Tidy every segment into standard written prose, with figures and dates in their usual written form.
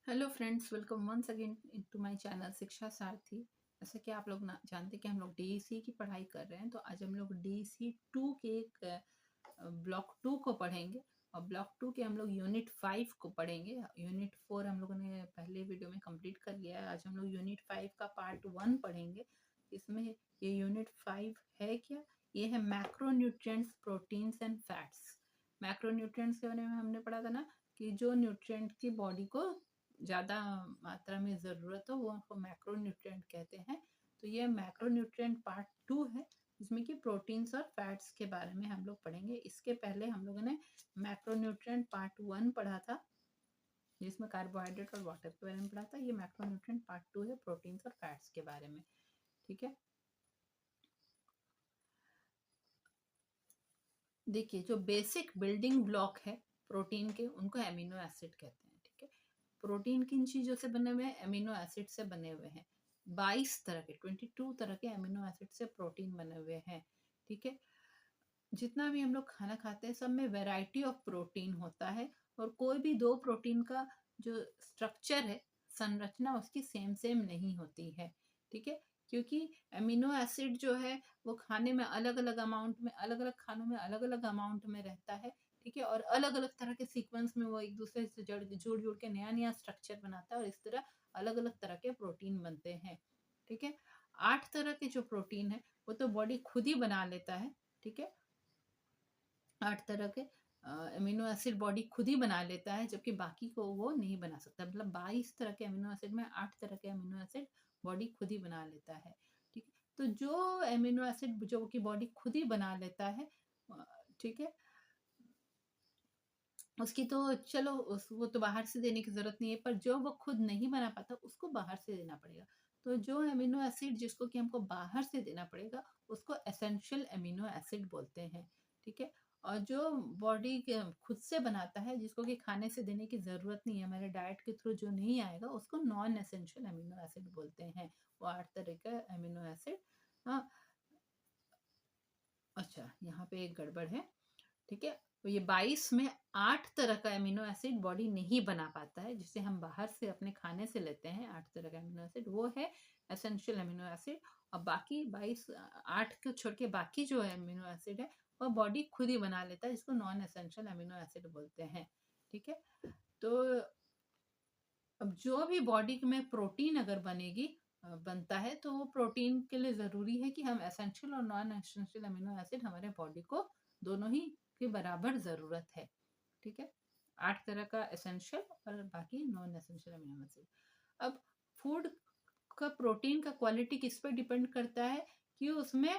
Hello friends, welcome once again to my channel Shiksha Sarathi. जैसा कि आप लोग ना जानते हैं कि हम लोग डीईसी की पढ़ाई कर रहे हैं, तो आज हम लोग डीईसी 2 के एक ब्लॉक 2 को पढ़ेंगे। और ब्लॉक 2 के हम लोग यूनिट 5 को पढ़ेंगे। यूनिट 4 हम लोगों ने पहले वीडियो में कंप्लीट कर लिया है। आज हम लोग यूनिट 5 का पार्ट 1 पढ़ेंगे। इसमें ये यूनिट 5 है क्या? ये है macronutrients, proteins and fats. Macronutrients के बारे में हमने पढ़ा था ना, कि जो न्यूट्रिएंट की बॉडी को ज़्यादा मात्रा में ज़रूरत हो वो हमको मैक्रोन्यूट्रिएंट कहते हैं। तो ये मैक्रोन्यूट्रिएंट पार्ट 2 है, जिसमें कि प्रोटीन्स और फैट्स के बारे में हम लोग पढ़ेंगे। इसके पहले हम लोगों ने मैक्रोन्यूट्रिएंट पार्ट 1 पढ़ा था, जिसमें कार्बोहाइड्रेट और वाटर के बारे में पढ़ा था। ये मैक्रोन्यूट्रिएंट पार्ट 2 है, प्रोटीन्स और फैट्स के बारे में। ठीक है, देखिए जो बेसिक बिल्डिंग ब्लॉक है प्रोटीन के, उनको एमिनो एसिड कहते हैं। ठीक है, प्रोटीन किन चीज़ों से बने हुए हैं? एमिनो एसिड से बने हुए हैं। 22 तरह के 22 तरह के एमिनो एसिड से प्रोटीन बने हुए हैं। ठीक है, जितना भी हम लोग खाना खाते हैं सब में वैरायटी ऑफ प्रोटीन होता है, और कोई भी दो प्रोटीन का जो स्ट्रक्चर है, संरचना उसकी सेम सेम नहीं होती है। ठीक है, क्योंकि एमिनो एसिड जो है वो खाने में अलग अलग अमाउंट में, अलग अलग खानों में अलग अलग अमाउंट में रहता है। ठीक है, और अलग अलग तरह के सीक्वेंस में वो एक दूसरे से जुड़ जुड़ के नया नया स्ट्रक्चर बनाता है, और इस तरह अलग अलग तरह के प्रोटीन बनते हैं। ठीक है, 8 तरह के जो प्रोटीन है वो तो बॉडी खुद ही बना लेता है। ठीक है, 8 तरह के अमीनो एसिड बॉडी खुद ही बना लेता है, जबकि बाकी को वो नहीं बना सकता। मतलब 22 तरह के अमीनो एसिड में 8 तरह के अमीनो एसिड बॉडी खुद ही बना लेता है। ठीक है, तो जो अमीनो एसिड जो कि बॉडी खुद ही बना लेता है, ठीक है, उसकी तो चलो वो तो बाहर से देने की जरूरत नहीं है, पर जो वो खुद नहीं बना पाता उसको बाहर से देना पड़ेगा। तो जो अमीनो एसिड जिसको कि हमको बाहर से देना पड़ेगा उसको एसेंशियल अमीनो एसिड बोलते हैं। ठीक है, और जो बॉडी खुद से बनाता है, जिसको कि खाने से देने की जरूरत नहीं है, हमारे डाइट के थ्रू जो नहीं आएगा, उसको नॉन एसेंशियल अमीनो एसिड बोलते हैं। वो 8 तरह का अमीनो एसिड। हाँ, अच्छा यहाँ पे एक गड़बड़ है। ठीक है, तो ये 22 में 8 तरह का अमीनो एसिड बॉडी नहीं बना पाता है, जिसे हम बाहर से अपने खाने से लेते हैं। 8 तरह का अमीनो एसिड वो है एसेंशियल अमीनो एसिड। और बाकी 22 8 को छोड़ के बाकी जो अमीनो एसिड है वो बॉडी खुद ही बना लेता है, जिसको नॉन एसेंशियल अमीनो एसिड बोलते हैं। ठीक है, तो अब जो भी बॉडी में प्रोटीन अगर बनता है, तो वो प्रोटीन के लिए ज़रूरी है कि हम एसेंशियल और नॉन एसेंशियल अमीनो एसिड हमारे बॉडी को दोनों ही के बराबर ज़रूरत है। ठीक है, 8 तरह का एसेंशियल और बाकी नॉन एसेंशियल अमीनो एसिड। अब फूड का प्रोटीन का क्वालिटी किस पे डिपेंड करता है, कि उसमें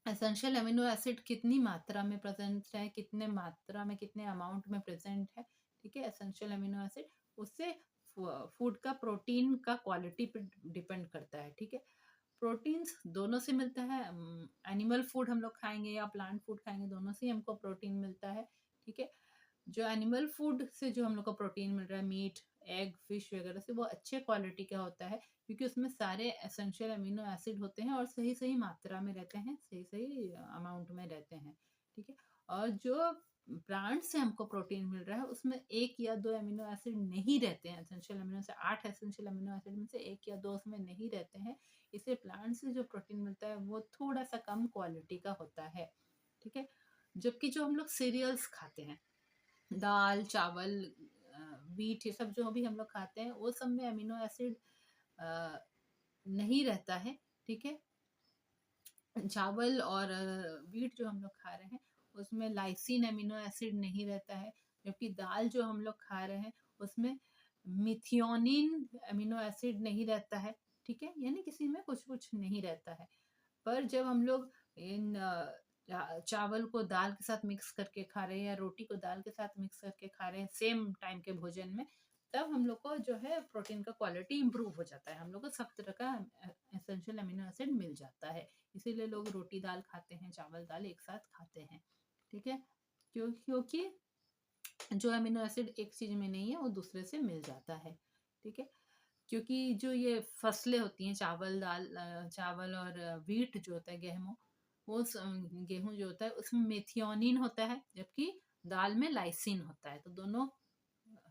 एसेंशियल अमीनो एसिड कितनी मात्रा में प्रेजेंट है, कितने मात्रा में, कितने अमाउंट में प्रेजेंट है। ठीक है, एसेंशियल अमीनो एसिड उससे फूड का प्रोटीन का क्वालिटी पे डिपेंड करता है। ठीक है, प्रोटीन्स दोनों से मिलता है। एनिमल फूड हम लोग खाएंगे या प्लांट फूड खाएंगे, दोनों से ही हमको प्रोटीन मिलता है। ठीक है, जो एनिमल फूड से जो हम लोग को प्रोटीन मिल रहा है, मीट, एग, फिश वगैरह से, वो अच्छे क्वालिटी का होता है, क्योंकि उसमें सारे एसेंशियल अमीनो एसिड होते हैं और सही सही मात्रा में रहते हैं, सही सही अमाउंट में रहते हैं। ठीक है, और जो प्लांट से हमको प्रोटीन मिल रहा है उसमें एक या दो अमीनो एसिड नहीं रहते हैं। एसेंशियल अमीनो से 8 एसेंशियल अमीनो एसिड में से एक या दो उसमें नहीं रहते हैं। इससे प्लांट से जो प्रोटीन मिलता है वो थोड़ा सा कम क्वालिटी का होता है। ठीक है, जबकि जो हम लोग सीरियल्स खाते हैं, दाल, चावल, वीट, ये सब जो भी हम लोग खाते हैं, वो सब में अमीनो एसिड नहीं रहता है। ठीक है, चावल और वीट जो हम लोग खा रहे हैं उसमें लाइसिन अमीनो एसिड नहीं रहता है, जबकि दाल जो हम लोग खा रहे हैं उसमें मिथियोनिन अमीनो एसिड नहीं रहता है। ठीक है, यानी किसी में कुछ कुछ नहीं रहता है। पर जब हम लोग इन चावल को दाल के साथ मिक्स करके खा रहे हैं, या रोटी को दाल के साथ मिक्स करके खा रहे हैं सेम टाइम के भोजन में, तब हम लोग को जो है प्रोटीन का क्वालिटी इंप्रूव हो जाता है। हम लोग को सब तरह का एसेंशियल अमीनो एसिड मिल जाता है। इसीलिए लोग रोटी दाल खाते हैं, चावल दाल एक साथ खाते हैं। ठीक है, क्योंकि जो अमीनो एसिड एक चीज में नहीं है वो दूसरे से मिल जाता है। ठीक है, क्योंकि जो ये फसलें होती हैं, चावल दाल, चावल और वीट जो होता है, गेहूँ, गेहूँ जो होता है उसमें मेथियोनिन होता है, जबकि दाल में लाइसिन होता है, तो दोनों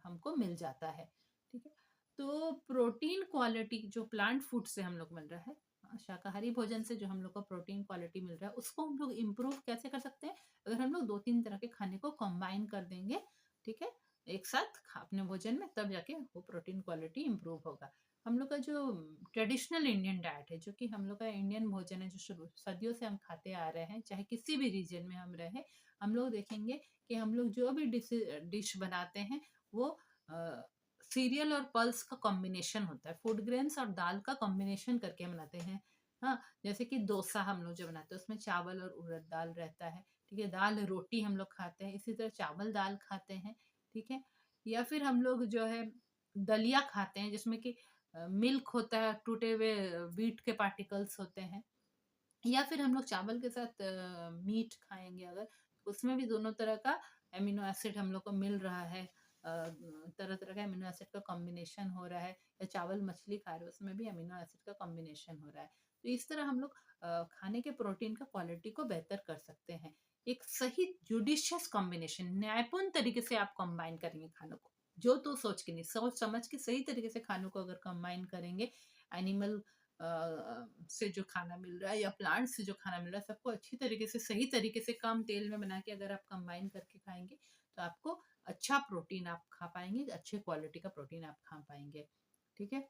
हमको मिल जाता है। ठीक है। तो प्रोटीन क्वालिटी जो प्लांट फूड से हम लोग मिल रहा है, शाकाहारी भोजन से जो हम लोग को प्रोटीन क्वालिटी मिल रहा है, उसको हम लोग इम्प्रूव कैसे कर सकते हैं? अगर हम लोग 2-3 तरह के खाने को कंबाइन कर देंगे, ठीक है? एक साथ अपने भोजन में, तब जाके वो प्रोटीन क्वालिटी इम्प्रूव होगा। हम लोग का जो ट्रेडिशनल इंडियन डाइट है, जो कि हम लोग का इंडियन भोजन है, जो शुरू सदियों से हम खाते आ रहे हैं, चाहे किसी भी रीजन में हम रहे, हम लोग देखेंगे कि हम लोग जो भी डिश बनाते हैं, वो सीरियल और पल्स का कॉम्बिनेशन होता है, फूड ग्रेन्स और दाल का कॉम्बिनेशन करके हम बनाते हैं। हाँ, जैसे कि डोसा हम लोग जो बनाते हैं, उसमें चावल और उड़द दाल रहता है, ठीक है। दाल रोटी हम लोग खाते हैं, इसी तरह चावल दाल खाते हैं, ठीक है। या फिर हम लोग जो है दलिया खाते हैं, जिसमें कि मिल्क होता है, टूटे हुए व्हीट के पार्टिकल्स होते हैं। या फिर हम लोग चावल के साथ मीट खाएंगे अगर, तो उसमें भी दोनों तरह का एमिनो एसिड हम लोग को मिल रहा है, तरह तरह का एमिनो एसिड का कॉम्बिनेशन हो रहा है। या चावल मछली खा रहे हो, उसमें भी अमीनो एसिड का कॉम्बिनेशन हो रहा है। तो इस तरह हम लोग खाने के प्रोटीन का क्वालिटी को बेहतर कर सकते हैं। एक सही जुडिशियस कॉम्बिनेशन, न्यायपूर्ण तरीके से आप कंबाइन करेंगे खानों को, जो तो सोच के नहीं, सोच समझ के सही तरीके से खानों को अगर कंबाइन करेंगे, एनिमल से जो खाना मिल रहा है या प्लांट से जो खाना मिल रहा है, सबको अच्छी तरीके से, सही तरीके से, कम तेल में बना के अगर आप कंबाइन करके खाएंगे, तो आपको अच्छा प्रोटीन आप खा पाएंगे, अच्छे क्वालिटी का प्रोटीन आप खा पाएंगे, ठीक है।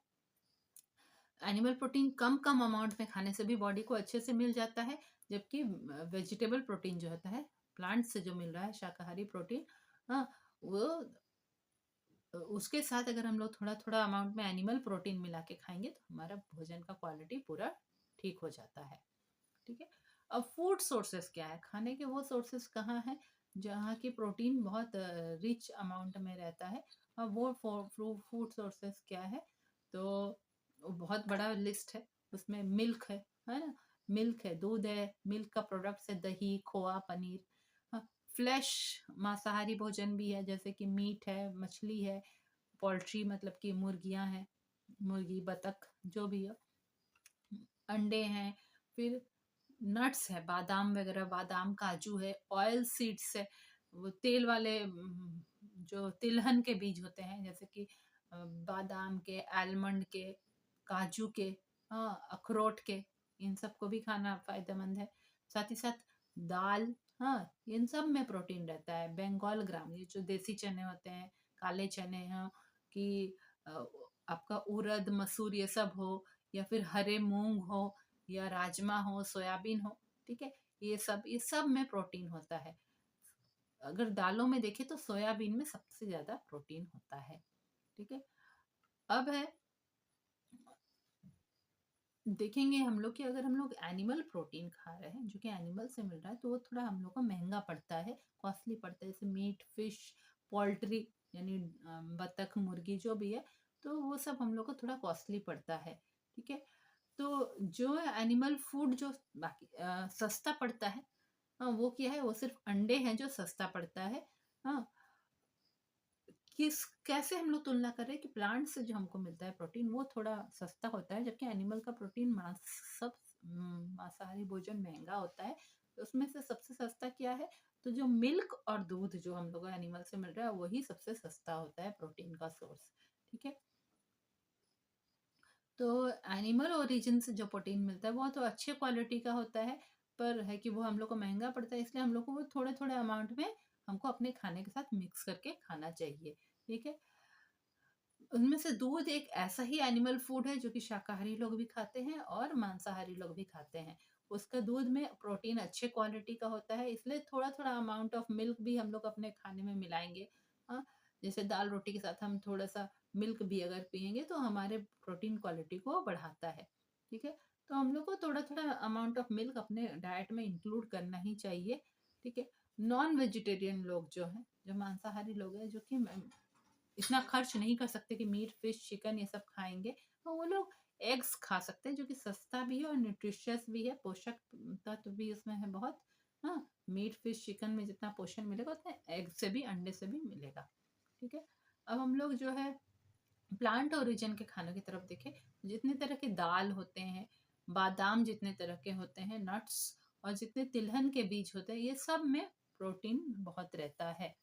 एनिमल प्रोटीन कम कम अमाउंट में खाने से भी बॉडी को अच्छे से मिल जाता है, जबकि वेजिटेबल प्रोटीन जो होता है, प्लांट से जो मिल रहा है शाकाहारी प्रोटीन, हाँ, वो उसके साथ अगर हम लोग थोड़ा थोड़ा अमाउंट में एनिमल प्रोटीन मिला के खाएंगे, तो हमारा भोजन का क्वालिटी पूरा ठीक हो जाता है, ठीक है। अब फूड सोर्सेस क्या है, खाने के वो सोर्सेस कहाँ हैं जहाँ की प्रोटीन बहुत रिच अमाउंट में रहता है। अब वो फूड सोर्सेस क्या है? तो वो बहुत बड़ा लिस्ट है। उसमें मिल्क है ना? मिल्क है, दूध है, मिल्क का प्रोडक्ट्स है, दही, खोआ, पनीर। हाँ, फ्लैश मांसाहारी भोजन भी है, जैसे कि मीट है, मछली है, पोल्ट्री मतलब कि मुर्गियां हैं, मुर्गी, बतख, जो भी है, अंडे हैं, फिर नट्स है, बादाम वगैरह, बादाम, काजू है, ऑयल सीड्स है, वो तेल वाले जो तिलहन के बीज होते हैं, जैसे कि बादाम के, आलमंड के, काजू के, हाँ, अखरोट के, इन सबको भी खाना फायदेमंद है। साथ ही साथ दाल, हाँ, इन सब में प्रोटीन रहता है। बंगाल ग्राम, ये जो देसी चने होते हैं, काले चने हैं, कि अ, आपका उड़द, मसूर, ये सब हो, या फिर हरे मूंग हो, या राजमा हो, सोयाबीन हो, ठीक है। ये सब में प्रोटीन होता है। अगर दालों में देखें तो सोयाबीन में सबसे ज्यादा प्रोटीन होता है, ठीक है। अब है, देखेंगे हम लोग कि अगर हम लोग एनिमल प्रोटीन खा रहे हैं, जो कि एनिमल से मिल रहा है, तो वो थोड़ा हम लोग को महंगा पड़ता है, कॉस्टली पड़ता है। जैसे मीट, फिश, पोल्ट्री, यानी बतख, मुर्गी, जो भी है, तो वो सब हम लोग को थोड़ा कॉस्टली पड़ता है, ठीक है। तो जो एनिमल फूड जो बाकी सस्ता पड़ता है, हाँ, वो क्या है? वो सिर्फ अंडे हैं जो सस्ता पड़ता है। हाँ, किस कैसे हम लोग तुलना कर रहे हैं कि प्लांट से जो हमको मिलता है प्रोटीन, वो थोड़ा सस्ता होता है, जबकि एनिमल का प्रोटीन मांसाहारी भोजन महंगा होता है। तो उसमें से सबसे सस्ता क्या है? तो जो मिल्क और दूध जो हम लोग को एनिमल से मिल रहा है, वही सबसे सस्ता होता है प्रोटीन का सोर्स, ठीक है। तो एनिमल ओरिजिन से जो प्रोटीन मिलता है, वो तो अच्छे क्वालिटी का होता है, पर है कि वो हम लोग को महंगा पड़ता है, इसलिए हम लोग को वो थोड़े थोड़े अमाउंट में हमको अपने खाने के साथ मिक्स करके खाना चाहिए, ठीक है। उनमें से दूध एक ऐसा ही एनिमल फूड है जो कि शाकाहारी लोग भी खाते हैं और मांसाहारी लोग भी खाते हैं। उसका दूध में प्रोटीन अच्छे क्वालिटी का होता है, इसलिए थोड़ा थोड़ा अमाउंट ऑफ मिल्क भी हम लोग अपने खाने में मिलाएंगे। हाँ, जैसे दाल रोटी के साथ हम थोड़ा सा मिल्क भी अगर पियेंगे, तो हमारे प्रोटीन क्वालिटी को बढ़ाता है, ठीक है। तो हम लोग को थोड़ा थोड़ा अमाउंट ऑफ मिल्क अपने डाइट में इंक्लूड करना ही चाहिए, ठीक है। नॉन वेजिटेरियन लोग जो हैं, जो मांसाहारी लोग हैं, जो कि इतना खर्च नहीं कर सकते कि मीट, फिश, चिकन ये सब खाएंगे, तो वो लोग एग्स खा सकते हैं, जो कि सस्ता भी है और न्यूट्रिशियस भी है, पोषक तत्व भी उसमें है बहुत। हाँ, मीट, फिश, चिकन में जितना पोषण मिलेगा, उतना एग से भी, अंडे से भी मिलेगा, ठीक है। अब हम लोग जो है प्लांट ओरिजिन के खानों की तरफ देखें, जितने तरह के दाल होते हैं, बादाम जितने तरह के होते हैं, नट्स, और जितने तिलहन के बीज होते हैं, ये सब में प्रोटीन बहुत रहता है,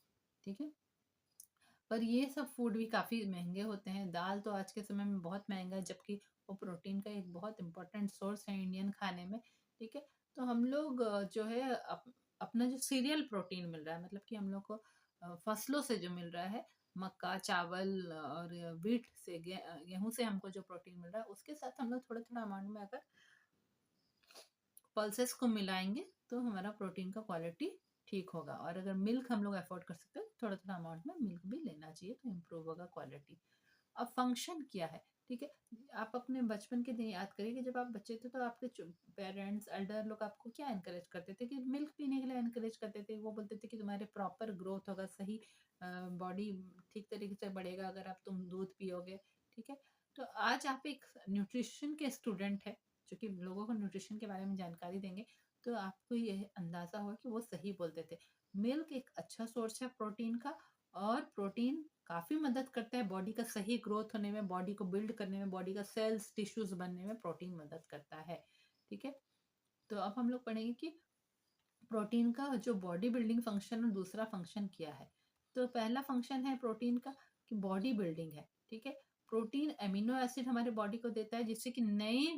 ठीक है। पर ये सब फूड भी काफ़ी महँगे होते हैं। दाल तो आज के समय में बहुत महँगा है, जबकि वो प्रोटीन का एक बहुत इम्पोर्टेंट सोर्स है इंडियन खाने में, ठीक है? तो हम लोग जो है अपना जो सीरियल प्रोटीन मिल रहा है, मतलब कि हम लोग को फसलों से जो मिल रहा है, मक्का, चावल और व्हीट से गेहूँ से हमको जो प्रोटीन मिल रहा है, उसके साथ हम लोग थोड़ा-थोड़ा अमाउंट में अगर पल्सेस को मिलाएँगे, तो हमारा प्रोटीन का क्वालिटी ठीक होगा। और अगर मिल्क हम लोग अफ़ोर्ड कर सकते हैं, थोड़ा-थोड़ा अमाउंट में मिल्क भी लेना चाहिए, तो इम्प्रूव होगा क्वालिटी। अब फंक्शन क्या है, ठीक है? आप अपने बचपन के दिन याद करिए कि जब आप बच्चे थे, तो आपके पेरेंट्स, एल्डर लोग आपको क्या एनकरेज करते थे कि मिल्क पीने के लिए एनकरेज करते थे। वो बोलते थे कि तुम्हारे प्रॉपर ग्रोथ होगा, सही बॉडी ठीक तरीके से बढ़ेगा अगर आप तुम दूध पियोगे, ठीक है? तो आज आप एक न्यूट्रिशन के स्टूडेंट हैं, जो कि लोगों को न्यूट्रिशन के बारे में जानकारी देंगे, तो आपको ये अंदाज़ा होगा कि वो सही बोलते थे। मिल्क एक अच्छा सोर्स है प्रोटीन का, और प्रोटीन काफ़ी मदद करता है बॉडी का सही ग्रोथ होने में, बॉडी को बिल्ड करने में, बॉडी का सेल्स, टिश्यूज़ बनने में प्रोटीन मदद करता है, ठीक है? तो अब हम लोग पढ़ेंगे कि प्रोटीन का जो बॉडी बिल्डिंग फंक्शन और दूसरा फंक्शन क्या है। तो पहला फंक्शन है प्रोटीन का कि बॉडी बिल्डिंग है, ठीक है? प्रोटीन अमीनो एसिड हमारे बॉडी को देता है, जिससे कि नए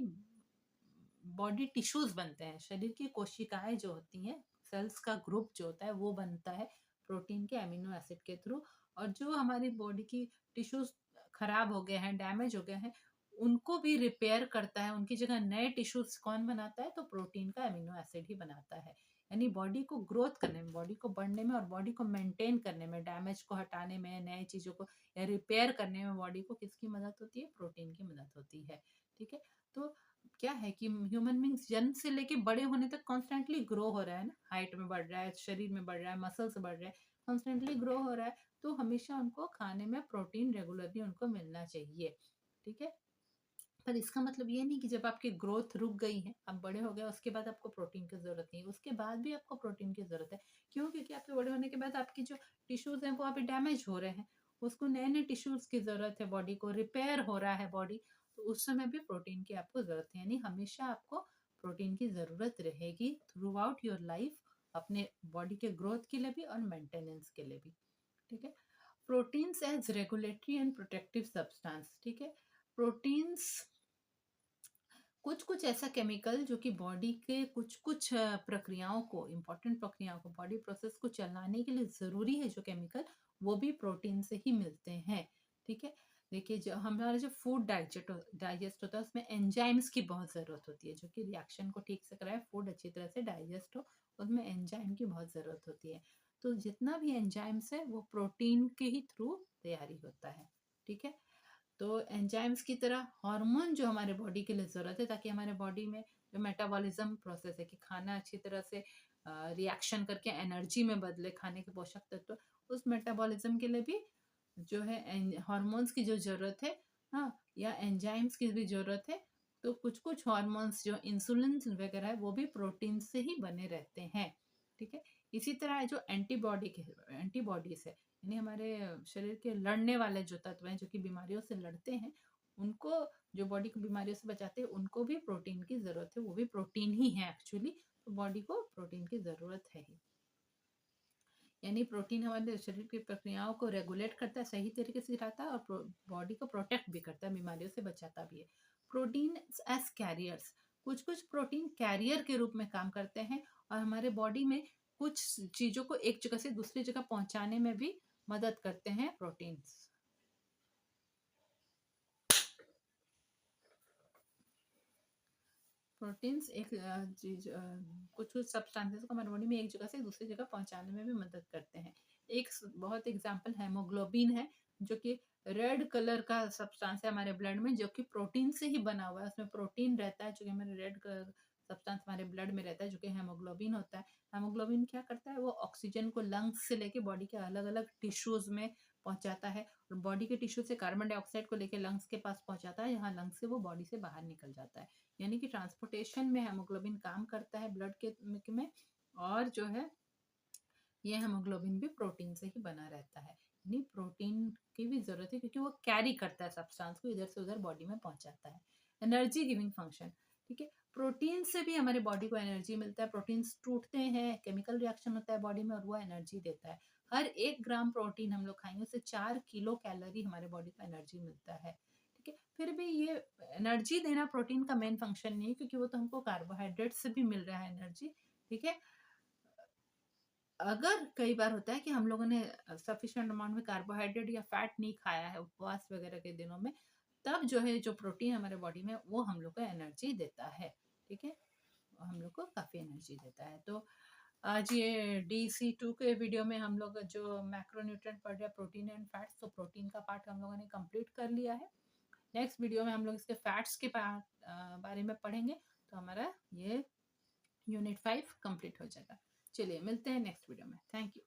बॉडी टिश्यूज बनते हैं। शरीर की कोशिकाएं जो होती हैं, सेल्स का ग्रुप जो होता है, वो बनता है प्रोटीन के अमीनो एसिड के थ्रू। और जो हमारी बॉडी की टिश्यूज खराब हो गए हैं, डैमेज हो गए हैं, उनको भी रिपेयर करता है। उनकी जगह नए टिश्यूज कौन बनाता है? तो प्रोटीन का अमीनो एसिड ही बनाता है। यानी बॉडी को ग्रोथ करने में, बॉडी को बढ़ने में और बॉडी को मेंटेन करने में, डैमेज को हटाने में, नए चीजों को या रिपेयर करने में बॉडी को किसकी मदद होती है? प्रोटीन की मदद होती है, ठीक है? तो क्या है कि ह्यूमन बींग्स जन्म से लेके बड़े होने तक कॉन्स्टेंटली ग्रो हो रहा है ना, हाइट में बढ़ रहा है, शरीर में बढ़ रहा है, मसल्स बढ़ रहे हैं, कॉन्स्टेंटली ग्रो हो रहा है। तो हमेशा उनको खाने में प्रोटीन रेगुलरली उनको मिलना चाहिए, ठीक है? पर इसका मतलब ये नहीं कि जब आपकी ग्रोथ रुक गई है, आप बड़े हो गए, उसके बाद आपको प्रोटीन की जरूरत नहीं है। उसके बाद भी आपको प्रोटीन की जरूरत है। क्यों? क्योंकि आपके बड़े होने के बाद आपकी जो टिश्यूज हैं वो अभी डैमेज हो रहे हैं, उसको नए नए टिश्यूज की जरूरत है, बॉडी को रिपेयर हो रहा है बॉडी, तो उस समय भी प्रोटीन की आपको जरूरत है। यानी हमेशा आपको प्रोटीन की जरूरत रहेगी थ्रू आउट योर लाइफ, अपने बॉडी के ग्रोथ के लिए भी और मेंटेनेंस के लिए भी, ठीक है? Proteins as regulatory and protective substance, ठीक है? प्रोटीन्स कुछ कुछ ऐसा केमिकल जो कि बॉडी के कुछ कुछ प्रक्रियाओं को, इम्पोर्टेंट प्रक्रियाओं को, बॉडी प्रोसेस को चलाने के लिए ज़रूरी है जो केमिकल, वो भी प्रोटीन से ही मिलते हैं, ठीक है? देखिए, जो हमारा जो फूड डाइजेस्ट होता है, उसमें एंजाइम्स की बहुत ज़रूरत होती है, जो कि रिएक्शन को ठीक से कराए, फूड अच्छी तरह से डाइजेस्ट हो, उसमें एंजाइम की बहुत ज़रूरत होती है। तो जितना भी एंजाइम्स है वो प्रोटीन के ही थ्रू तैयारी होता है, ठीक है? तो एंजाइम्स की तरह हार्मोन जो हमारे बॉडी के लिए ज़रूरत है, ताकि हमारे बॉडी में जो मेटाबॉलिज्म प्रोसेस है कि खाना अच्छी तरह से रिएक्शन करके एनर्जी में बदले, खाने के पोषक तत्व, उस मेटाबॉलिज्म के लिए भी जो है हार्मोन्स की जो ज़रूरत है, हाँ, या एंजाइम्स की भी ज़रूरत है। तो कुछ कुछ हार्मोन्स जो इंसुलिन वगैरह है, वो भी प्रोटीन से ही बने रहते हैं, ठीक है? इसी तरह जो एंटीबॉडीज है, यानी हमारे शरीर के लड़ने वाले जो तत्व हैं, जो कि बीमारियों से लड़ते हैं, उनको, जो बॉडी को बीमारियों से बचाते हैं, उनको भी प्रोटीन की ज़रूरत है। वो भी प्रोटीन ही है एक्चुअली। तो बॉडी को प्रोटीन की ज़रूरत है ही। यानी प्रोटीन हमारे शरीर की प्रक्रियाओं को रेगुलेट करता है, सही तरीके से दिखाता है, और बॉडी को प्रोटेक्ट भी करता है, बीमारियों से बचाता भी है। प्रोटीन एज कैरियर्स, कुछ कुछ प्रोटीन कैरियर के रूप में काम करते हैं, और हमारे बॉडी में कुछ चीज़ों को एक जगह से दूसरी जगह पहुंचाने में भी मदद करते हैं प्रोटीन्स। प्रोटीन्स एक चीज, कुछ कुछ सब्सटेंसेस को हमारी बॉडी में एक जगह से दूसरी जगह पहुंचाने में भी मदद करते हैं। एक बहुत एग्जांपल हेमोग्लोबिन है, जो कि रेड कलर का सब्सटेंस है हमारे ब्लड में, जो कि प्रोटीन से ही बना हुआ है। उसमें प्रोटीन रहता है, जो कि हमारे रेड कलर सब्सटेंस हमारे ब्लड में रहता है, जो कि हेमोग्लोबिन होता है। हेमोग्लोबिन क्या करता है? वो ऑक्सीजन को लंग्स से लेके बॉडी के अलग अलग टिश्यूज में पहुंचाता है, और बॉडी के टिश्यू से कार्बन डाइऑक्साइड को लेके लंग्स के पास पहुंचाता है, यहाँ लंग्स से वो बॉडी से बाहर निकल जाता है। यानी कि ट्रांसपोर्टेशन में हेमोग्लोबिन काम करता है ब्लड के में। और जो है, ये हेमोग्लोबिन भी प्रोटीन से ही बना रहता है। यानी प्रोटीन की भी जरूरत है, क्योंकि वो कैरी करता है सब्सटेंस को, इधर से उधर बॉडी में पहुंचाता है। एनर्जी गिविंग फंक्शन, ठीक है? प्रोटीन से भी हमारे बॉडी को एनर्जी मिलता है। प्रोटीन्स टूटते हैं, केमिकल रिएक्शन होता है बॉडी में, और वो एनर्जी देता है। हर 1 ग्राम प्रोटीन हम लोग खाएँगे उससे 4 किलो कैलोरी हमारे बॉडी को एनर्जी मिलता है, ठीक है? फिर भी ये एनर्जी देना प्रोटीन का मेन फंक्शन नहीं है, क्योंकि वो तो हमको कार्बोहाइड्रेट से भी मिल रहा है एनर्जी, ठीक है? अगर कई बार होता है कि हम लोगों ने सफिशिएंट अमाउंट में कार्बोहाइड्रेट या फैट नहीं खाया है उपवास वगैरह के दिनों में, तब जो है जो प्रोटीन हमारे बॉडी में वो हम लोग को एनर्जी देता है, ठीक है? हम लोग को काफ़ी एनर्जी देता है। तो आज ये DC2 के वीडियो में हम लोग जो मैक्रोन्यूट्रिएंट पढ़ रहे हैं प्रोटीन एंड फैट्स, तो प्रोटीन का पार्ट हम लोगों ने कंप्लीट कर लिया है। नेक्स्ट वीडियो में हम लोग इसके फैट्स के बारे में पढ़ेंगे, तो हमारा ये यूनिट 5 कंप्लीट हो जाएगा। चलिए मिलते हैं नेक्स्ट वीडियो में। Thank you.